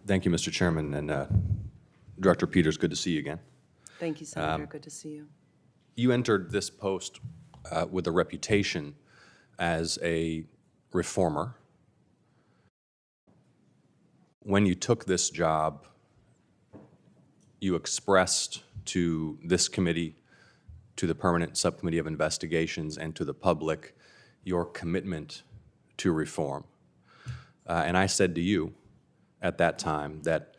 Thank you, Mr. Chairman, and Director Peters, good to see you again. Thank you, Senator. Good to see you. You entered this post with a reputation as a reformer. When you took this job, you expressed to this committee, to the Permanent Subcommittee of Investigations, and to the public your commitment to reform. And I said to you at that time that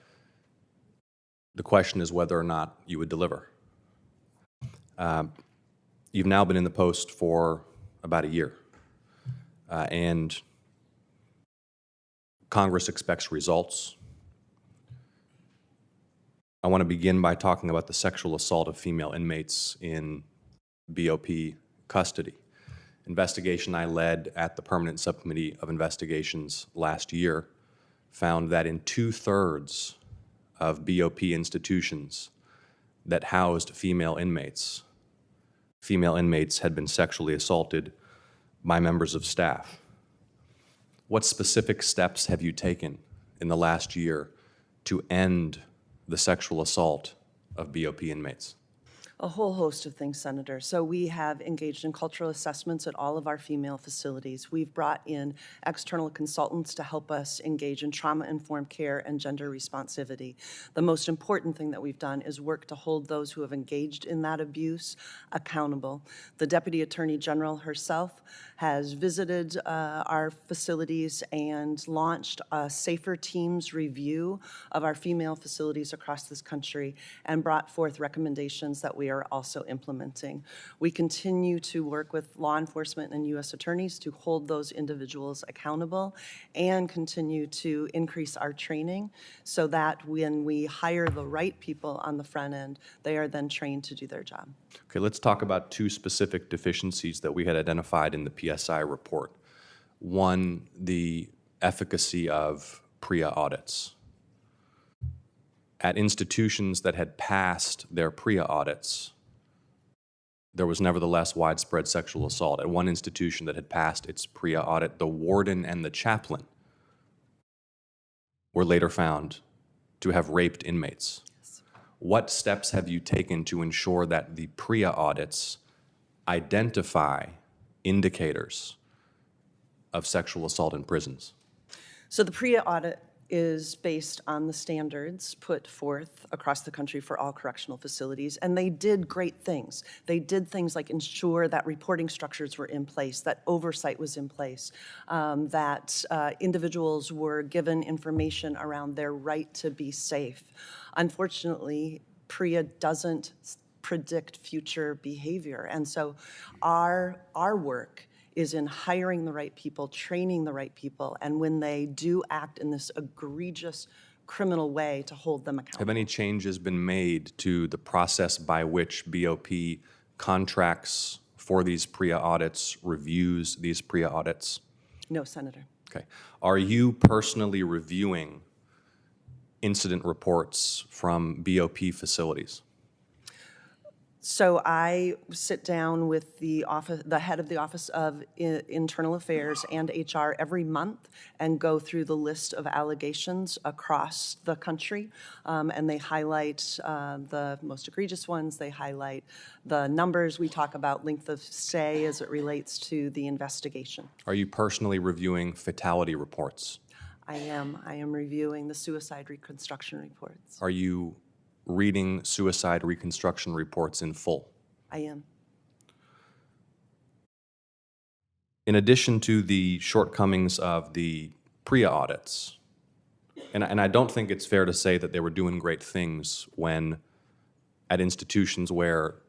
the question is whether or not you would deliver. You've now been in the post for about a year, and Congress expects results. I want to begin by talking about the sexual assault of female inmates in BOP custody. Investigation I led at the Permanent Subcommittee of Investigations last year found that in 2/3 of BOP institutions that housed female inmates had been sexually assaulted by members of staff. What specific steps have you taken in the last year to end the sexual assault of BOP inmates? A whole host of things, Senator. So we have engaged in cultural assessments at all of our female facilities. We've brought in external consultants to help us engage in trauma-informed care and gender responsivity. The most important thing that we've done is work to hold those who have engaged in that abuse accountable. The Deputy Attorney General herself has visited our facilities and launched a Safer Teams review of our female facilities across this country and brought forth recommendations that we are also implementing. We continue to work with law enforcement and U.S. attorneys to hold those individuals accountable and continue to increase our training so that when we hire the right people on the front end, they are then trained to do their job. Okay, let's talk about two specific deficiencies that we had identified in the PSI report. One, the efficacy of PREA audits. At institutions that had passed their PREA audits, there was nevertheless widespread sexual assault. At one institution that had passed its PREA audit, the warden and the chaplain were later found to have raped inmates. Yes. What steps have you taken to ensure that the PREA audits identify indicators of sexual assault in prisons? So the PREA audit is based on the standards put forth across the country for all correctional facilities, and they did great things. They did things like ensure that reporting structures were in place, that oversight was in place, that individuals were given information around their right to be safe. Unfortunately, PREA doesn't predict future behavior, and so our work is in hiring the right people, training the right people, and when they do act in this egregious criminal way, to hold them accountable. Have any changes been made to the process by which BOP contracts for these PREA audits, reviews these PREA audits? No, Senator. Okay. Are you personally reviewing incident reports from BOP facilities? So I sit down with the head of the Office of Internal Affairs and HR every month and go through the list of allegations across the country, and they highlight the most egregious ones. They highlight the numbers. We talk about length of stay as it relates to the investigation. Are you personally reviewing fatality reports? I am reviewing the suicide reconstruction reports. Are you reading suicide reconstruction reports in full? I am. In addition to the shortcomings of the PREA audits, and I don't think it's fair to say that they were doing great things when at institutions where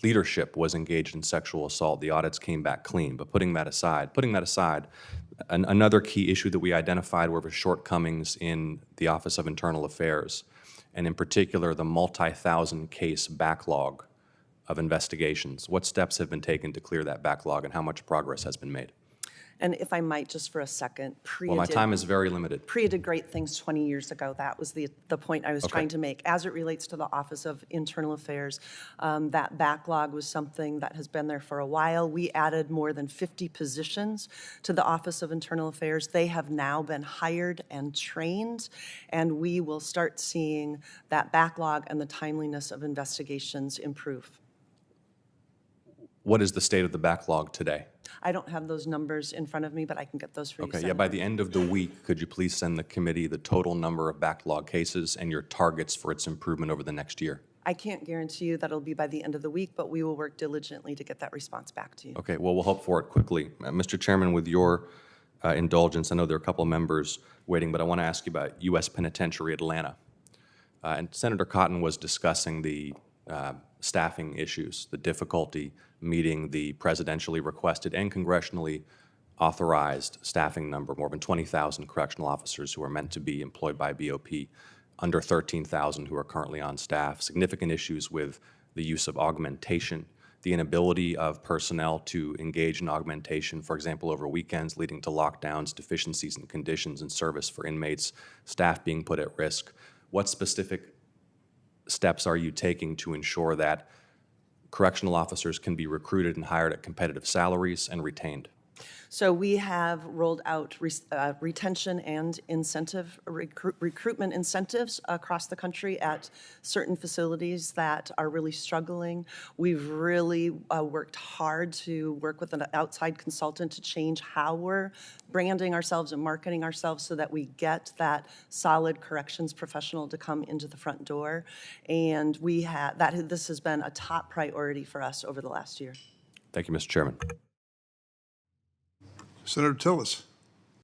leadership was engaged in sexual assault, the audits came back clean. But putting that aside, another key issue that we identified were the shortcomings in the Office of Internal Affairs, and in particular, the multi-thousand case backlog of investigations. What steps have been taken to clear that backlog, and how much progress has been made? And if I might, just for a second, Well, my time is very limited. PREA did great things 20 years ago. That was the point I was trying to make. As it relates to the Office of Internal Affairs, that backlog was something that has been there for a while. We added more than 50 positions to the Office of Internal Affairs. They have now been hired and trained, and we will start seeing that backlog and the timeliness of investigations improve. What is the state of the backlog today? I don't have those numbers in front of me, but I can get those for you. Okay, yeah, by the end of the week, could you please send the committee the total number of backlog cases and your targets for its improvement over the next year? I can't guarantee you that it'll be by the end of the week, but we will work diligently to get that response back to you. Okay, well, we'll hope for it quickly. Mr. Chairman, with your indulgence, I know there are a couple of members waiting, but I want to ask you about U.S. Penitentiary Atlanta. And Senator Cotton was discussing the staffing issues, the difficulty meeting the presidentially requested and congressionally authorized staffing number, more than 20,000 correctional officers who are meant to be employed by BOP, under 13,000 who are currently on staff, significant issues with the use of augmentation, the inability of personnel to engage in augmentation, for example, over weekends, leading to lockdowns, deficiencies in conditions and service for inmates, staff being put at risk. What specific steps are you taking to ensure that correctional officers can be recruited and hired at competitive salaries and retained? So we have rolled out retention and recruitment incentives across the country at certain facilities that are really struggling. We've really worked hard to work with an outside consultant to change how we're branding ourselves and marketing ourselves so that we get that solid corrections professional to come into the front door. And this has been a top priority for us over the last year. Thank you, Mr. Chairman. Senator Tillis.